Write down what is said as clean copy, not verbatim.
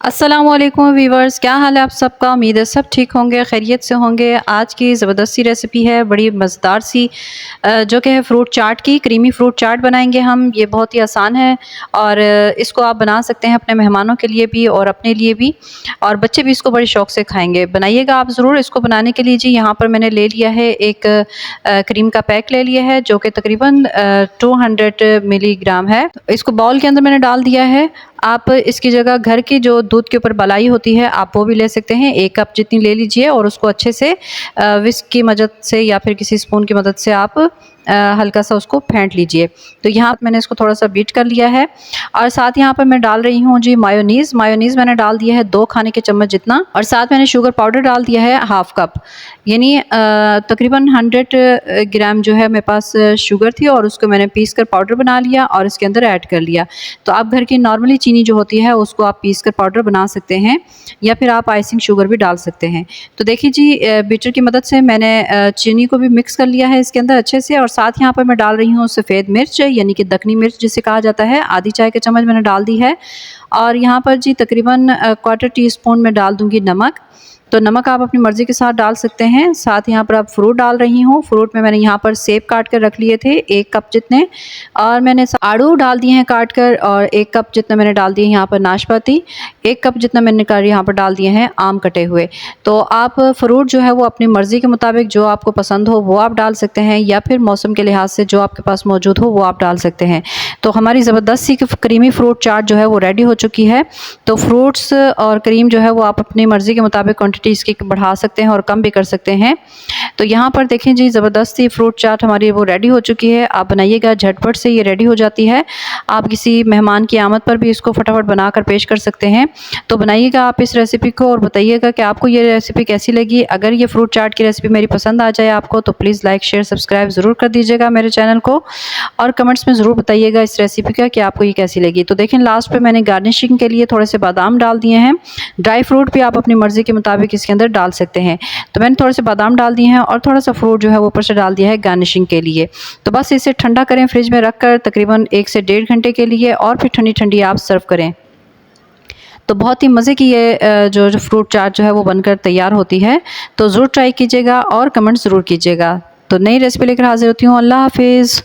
अस्सलामुअलैकुम वीवर्स, क्या हाल है आप सबका। उम्मीद है सब ठीक होंगे, खैरियत से होंगे। आज की ज़बरदस्ती रेसिपी है, बड़ी मज़ेदार सी, जो कि है फ्रूट चाट की। क्रीमी फ्रूट चाट बनाएंगे हम। ये बहुत ही आसान है और इसको आप बना सकते हैं अपने मेहमानों के लिए भी और अपने लिए भी, और बच्चे भी इसको बड़े शौक़ से खाएंगे। बनाइएगा आप ज़रूर। इसको बनाने के लिए जी यहाँ पर मैंने ले लिया है एक क्रीम का पैक ले लिया है, जो कि तकरीबन 200 मिलीग्राम है। इसको बाउल के अंदर मैंने डाल दिया है। आप इसकी जगह घर की जो दूध के ऊपर मलाई होती है, आप वो भी ले सकते हैं। 1 कप जितनी ले लीजिए और उसको अच्छे से विस्क की मदद से या फिर किसी स्पून की मदद से आप हल्का सा उसको फेंट लीजिए। तो यहाँ मैंने इसको थोड़ा सा बीट कर लिया है और साथ यहाँ पर मैं डाल रही हूँ जी मायोनीज़। मायोनीज़ मैंने डाल दिया है 2 खाने के चम्मच जितना, और साथ मैंने शुगर पाउडर डाल दिया है 1/2 कप, यानी तकरीबन 100 ग्राम जो है मेरे पास शुगर थी, और उसको मैंने पीस कर पाउडर बना लिया और इसके अंदर ऐड कर लिया। तो आप घर की नॉर्मली चीनी जो होती है उसको आप पीस कर पाउडर बना सकते हैं, या फिर आप आइसिंग शुगर भी डाल सकते हैं। तो देखिए जी, बीटर की मदद से मैंने चीनी को भी मिक्स कर लिया है इसके अंदर अच्छे से, और साथ यहाँ पर मैं डाल रही हूँ सफ़ेद मिर्च, यानी कि दखनी मिर्च जिसे कहा जाता है, आधी चाय के चम्मच मैंने डाल दी है। और यहाँ पर जी तकरीबन 1/4 टीस्पून मैं डाल दूँगी नमक। तो नमक आप अपनी मर्ज़ी के साथ डाल सकते हैं। साथ यहाँ पर आप फ्रूट डाल रही हूँ। फ्रूट में मैंने यहाँ पर सेब काट कर रख लिए थे 1 कप जितने, और मैंने आड़ू डाल दिए हैं काट कर, और 1 कप जितना मैंने डाल दिए यहाँ पर नाशपाती, 1 कप जितना मैंने कर यहाँ पर डाल दिए हैं आम कटे हुए। तो आप फ्रूट जो है वो अपनी मर्ज़ी के मुताबिक जो आपको पसंद हो वो आप डाल सकते हैं, या फिर मौसम के लिहाज से जो आपके पास मौजूद हो वो आप डाल सकते हैं। तो हमारी ज़बरदस्त सी क्रीमी फ्रूट चाट जो है वो रेडी हो चुकी है। तो फ्रूट्स और क्रीम जो है वो आप अपनी मर्ज़ी के मुताबिक क्वांटिटी इसकी बढ़ा सकते हैं और कम भी कर सकते हैं। तो यहाँ पर देखें जी, ज़बरदस्त सी फ्रूट चाट हमारी वो रेडी हो चुकी है। आप बनाइएगा, झटपट से ये रेडी हो जाती है। आप किसी मेहमान की आमद पर भी इसको फटाफट बनाकर पेश कर सकते हैं। तो बनाइएगा आप इस रेसिपी को और बताइएगा कि आपको ये रेसिपी कैसी लगी। अगर ये फ्रूट चाट की रेसिपी मेरी पसंद आ जाए आपको, तो प्लीज़ लाइक शेयर सब्सक्राइब ज़रूर कर दीजिएगा मेरे चैनल को, और कमेंट्स में ज़रूर बताइएगा इस रेसिपी का कि आपको ये कैसी लगी। तो देखें, लास्ट पे मैंने गार्निशिंग के लिए थोड़े से बादाम डाल दिए हैं। ड्राई फ्रूट भी आप अपनी मर्ज़ी के मुताबिक इसके अंदर डाल सकते हैं। तो मैंने थोड़े से बादाम डाल दिए हैं और थोड़ा सा फ्रूट जो है वो ऊपर से डाल दिया है गार्निशिंग के लिए। तो बस इसे ठंडा करें फ्रिज में रख कर तकरीबन 1 से 1.5 घंटे के लिए, और फिर ठंडी ठंडी आप सर्व करें। तो बहुत ही मज़े की ये जो फ्रूट चाट जो है वो बनकर तैयार होती है। तो ज़रूर ट्राई कीजिएगा और कमेंट ज़रूर कीजिएगा। तो नई रेसिपी लेकर हाज़िर होती हूँ। अल्लाह हाफ़िज़।